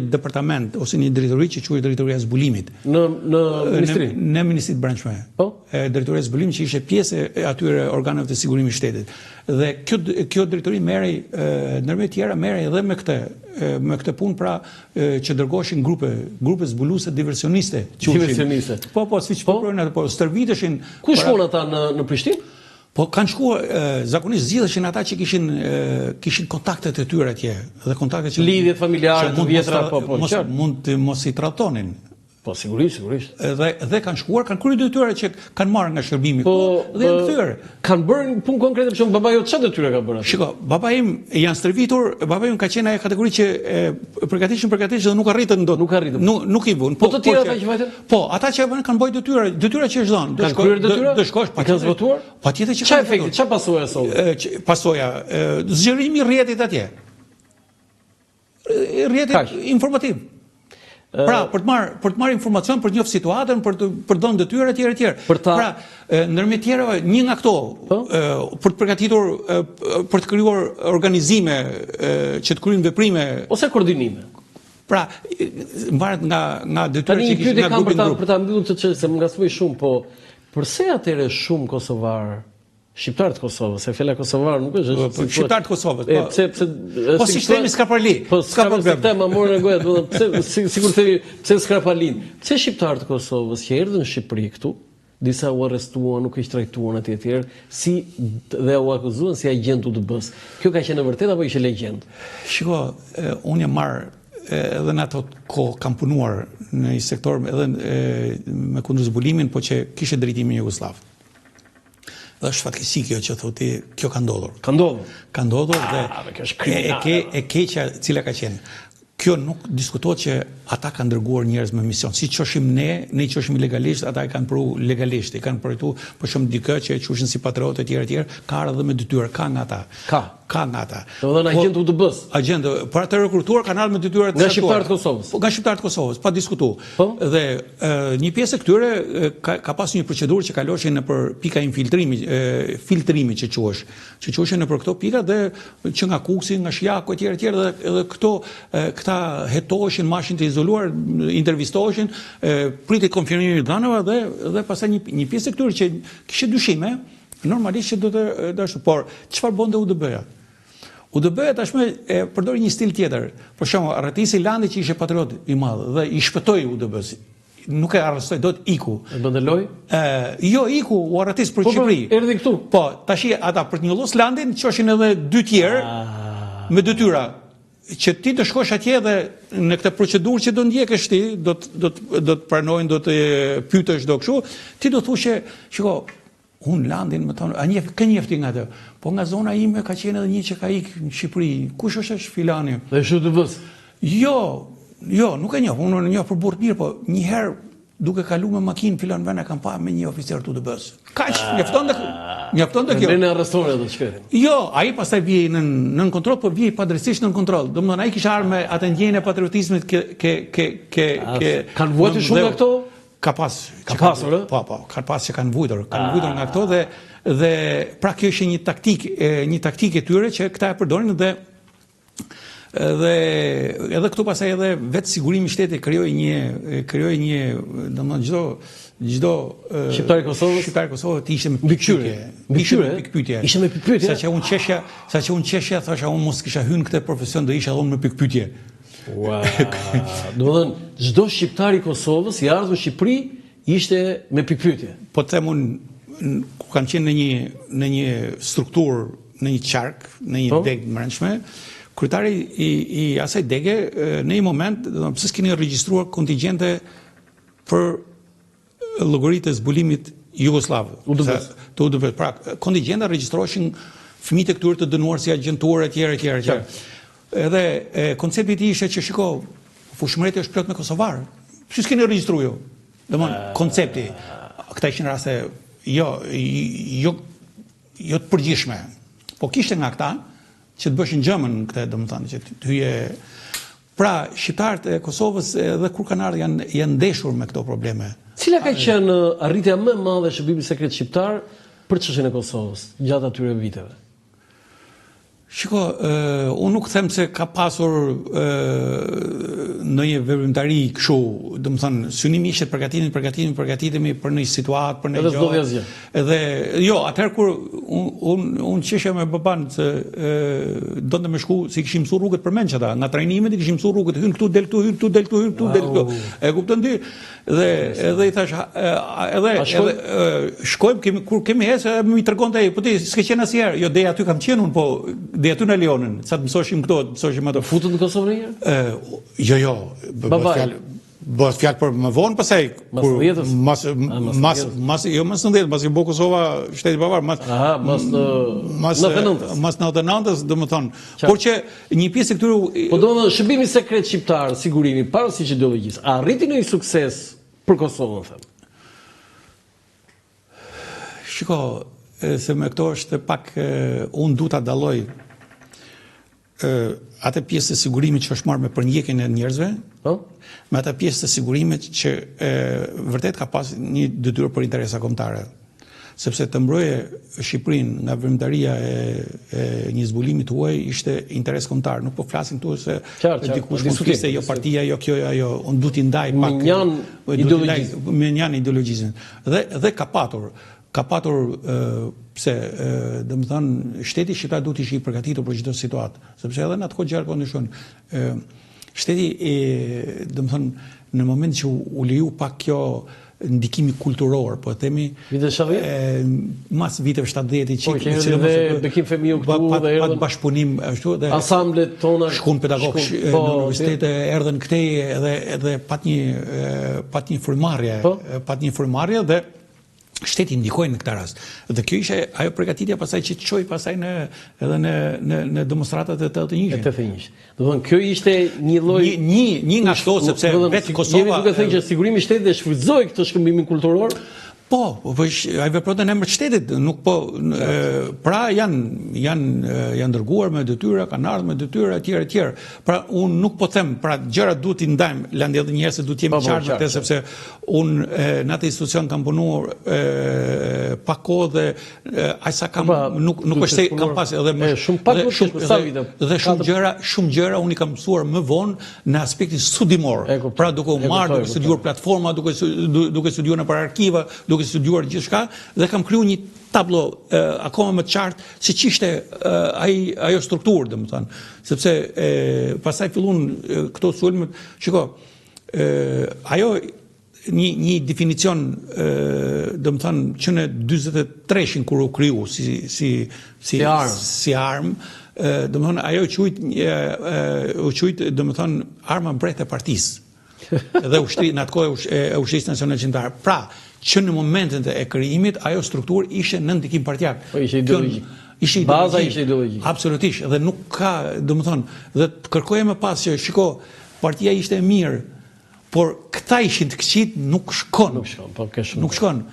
departament ose një drejtori që quhet drejtoria e zbulimit në ministri. Në ministritë brendshme. Po. Drejtoria e zbulimit që ishte pjesë e atyre organeve të sigurimit të shtetit. Dhe kjo drejtori merrej ndërmjet tjera merrej edhe me këtë punë pra që dërgoheshin grupe zbuluese diversioniste. Diversioniste. Po, siç punojnë ato, po stërviteshin. Ku shkon ata në Prishtinë? Po kanë shkuar, zakonisht zgjidheshin ata që kishin kontaktet e tyre atje, dhe kontaktet që lidhjet familjare të vjetra, mund të mos i tratonin. Po sigurisht. Dhe kanë shkuar, kanë kryer detyrat që kanë marrë nga shërbimi dhe janë kthyer. Kanë bërë punë konkrete, për shembull babai çfarë detyra ka bërë? Shiko, babai im janë stërvitur, babai im ka qenë ajo kategori që përgatiteshin dhe nuk arritën dot. Nuk i vun. Po të tjerë ata që vajtën? Po, ata që kanë bërë detyra që është dhënë. Kanë kryer detyra? Do shkosh pa kanë votuar? Patjetër që çfarë efekti, çfarë pasojë solli? Pasoja, zgjerimi i rrjetit atje. Rrjetit informativ. Pra, për të marrë informacion, për të njohur situatën, për të dhënë detyra etj. Pra, ndërmjet tjerave, një nga këto, për të përgatitur, për të krijuar organizime që të kryejnë veprime ose koordinime. Pra, varet nga detyrat që kishin nga grupi në grup. Për ta mbyllur të çështë, se më ngacmoi shumë, po përse atëre shumë kosovar shqiptarët Kosovës, se fjala kosovar nuk është shqiptarët Kosovës. Po sistemi s'ka parli. Po s'ka problem. Tema morën goja, do të pse sikur thëri pse s'ka palin. Pse shqiptarët Kosovës që erdhën në Shqipëri këtu, disa u arrestuan, nuk i trajtuan atje etj, si dhe u akuzuan si agent UDB-s. Kjo ka qenë e vërtetë apo ishte legjend? Shiko, unë jam marr edhe në ato kohë kam punuar në një sektor edhe me kundër zbulimin, po që kishte drejtimin jugosllav. Dhe është fatkeqësi kjo që thotë, kjo ka ndodhur. Ka ndodhur dhe e keqja cila ka qenë. Kjo nuk diskutohet që ata kanë dërguar njerëz me mision. Si qoshim ne i qoshim legalisht, ata e kanë pru legalisht. I kanë përtu, për shumë dikë që e qoshin si patriotë etj. Ka edhe me detyrë, ka nga ata. Ka nga ata. Do të thënë agent UDB-s. Agent, për atë rekrutuar kanë ardhur me detyra të nga shqiptarët Kosovës. Nga shqiptarët Kosovës, pa diskutuar. Dhe një pjesë e këtyre ka pasur një procedurë që kaloshin nëpër pika filtrimi që quhesh. Që quheshin nëpër këto pika dhe që nga Kuksi, nga Shjaku etj. Dhe këta hetoheshin, mashin të izoluar, intervistoheshin, pritet konfirmimi i dhanave dhe pastaj një pjesë e këtyre që kishte dyshime, normalisht që do të ashtu. Por çfarë bonte UDB-ja? UDB-ja tashmë e përdori një stil tjetër. Për shembull, Arratisi Landi që ishte patriot i madh dhe i shpëtoi UDB-s. Nuk e arrestoi, do të iku. E bënte loj? Jo, iku, u arrestis për Shqipëri. Erdhi këtu. Po, tash ata për të njollos Landin qoshin edhe dy tjerë me detyra që ti të shkosh atje dhe në këtë procedurë që do ndjekësh ti, do të pranojnë, do të pyetesh do kështu, ti do thoshe, shiko, unë Landin më thonë, a ka njefti nga të, po nga zona ime ka qenë edhe një që ka ikë në Shqipëri, kush është filani? Dhe UDB-s? Jo, nuk e njoh, unë e njoh për burr mirë, po një herë duke kalu me makinë filan vend e kam pa me një oficer të UDB-s. Kaq, mjafton të kjo. Ne arrestuar ato çka. Jo, ai pastaj vije nën kontroll, po vije padrejtisht nën kontroll. Domethënë ai kishte ardhur me atë ndjenjën e patriotizmit kanë vuajtur shumë nga këto? Ka pasur, po, ka pas që kanë vujtur nga këto dhe pra kjo është një taktikë e tyre që këta e përdorin dhe edhe këtu pasaj edhe vetë sigurimi i shtetit krijoi një domethënë çdo shqiptar i Kosovës të ishte me pikpyetje. Ishte me pikpyetje. Saqë unë qeshja thosha unë mos kisha hyrë në këtë profesion do isha edhe me pikpyetje. Ua. Domethënë çdo shqiptar i Kosovës i ardhur në Shqipëri ishte me pikpyetje. Po të them unë ku kam qenë në një strukturë, në një qark, në një degë brendshme, kryetari i asaj dege në një moment, pse s'keni regjistruar kontingjente për llogaritë e zbulimit jugosllav. UDB. Pra, kontingjenta regjistroheshin fëmijët e këtyre të dënuar si agenturë etj. Edhe koncepti i tij ishte që shiko, fushmëreja është plot me kosovar. Pse s'keni regjistruar ju? Domthon koncepti. Këta ishin raste jo të përgjithshme. Po kishte nga këta që të bëshin gjëmën këtë, domethënë, që të hyje. Pra, shqiptarët e Kosovës edhe kur kanë ardhur janë ndeshur me këto probleme. Cila ka qenë arritja më e madhe e Shërbimit Sekret Shqiptar për çështjen e Kosovës gjatë atyre viteve? Shiko, unë nuk them se ka pasur ndonjë veprimtari kështu, domethënë synimi ishte përgatitemi për një situatë, për një gjë. Edhe s'do asgjë. Edhe jo, atëherë kur unë qeshja me baban se donte më shku, si kishim mësuar rrugët për mençata, nga trajnimet i kishim mësuar rrugët, hyn këtu, del këtu, hyn këtu, del këtu, hyn këtu, del këtu. E kupton ti? Dhe edhe i thash, edhe shkojmë kur kemi hesë, më i tregonte ai, po ti s'ke qenë asnjëherë. Jo, deri aty kam qenë unë, po deri aty në Leonin, sa të mësoshim këto, të mësoshim ato. Futën në Kosovë një herë? Jo, bëhet fjalë për më vonë, pastaj mas 90, pasi bo Kosova shteti pavar, mas 99-s, domethënë. Por që një pjesë e këtyre po domethënë shërbimi sekret shqiptar, sigurimi, parësisht ideologjisë, arriti në një sukses për Kosovën, them. Shiko, se me këto është pak unë du ta dalloj atë pjesë të sigurimit që është marrë me përnjekjen e njerëzve, me atë pjesë të sigurimit që vërtet ka pas një detyrë për interesa kombëtare. Sepse të mbrojë Shqipërinë nga veprimtaria e një zbulimi të huaj ishte interes kombëtar. Nuk po flasim këtu se dikush mund të thotë jo partia, jo kjo, ajo, unë du t'i ndaj pak me një ideologjizëm. Dhe ka patur pse domethënë shteti shqiptar duhet të ishte i përgatitur për çdo situatë, sepse edhe në atë kohë gjatë po ndryshon. Shteti domethënë në moment që u leju pak kjo ndikimi kulturor, po themi mas viteve 70 Bekim Femiu këtu dhe erdhën bashkëpunim ashtu dhe ansamblet tona shkon pedagogë në universitete erdhën këtej edhe pat një frymëmarrje dhe shteti ndikojnë në këtë rast. Dhe kjo ishte ajo përgatitja pasaj që të çoi pasaj edhe në demonstratat e 81-shit. Do kjo ishte një lloj një nga ato sepse vetë Kosova jemi duke thënë që sigurimi i shtetit e shfrytëzoi këtë shkëmbimin kulturor. Po, ai vepronte në emër të shtetit, nuk po pra janë dërguar me detyra, kanë ardhur me detyra etj. Pra unë nuk po them, pra gjërat duhet i ndajmë, landi edhe njerëz se duhet jemi qartë me këtë sepse unë në atë institucion kam punuar pa kohë dhe aq sa kam nuk është se kam pas edhe shumë pak dhe shumë gjëra unë i kam mësuar më vonë në aspektin studimor. Pra duke u marrë, duke studiuar platforma, duke studiuar nëpër arkiva, duke studiuar gjithçka dhe kam krijuar një tablo akoma më të qartë se ç'ishte ajo strukturë, domethënë, sepse pastaj fillun këto sulmet, shiko, ajo një definicion domethënë që në 43-shin kur u kriju si armë, domethënë ajo u quajt domethënë arma mbrete e partisë. Dhe në atë kohë e Ushtrisë Nacionale Qendrore. Pra, që në momentet e krijimit ajo strukturë ishte në ndikim partijak. Po ishte ideologjik. Baza ishte ideologjik. Absolutisht, dhe nuk ka, domethënë, dhe kërkoja më pas që shiko, partia ishte e mirë, por këta ishin të këqit nuk shkon. Nuk shkon, po ke shumë. Nuk shkon.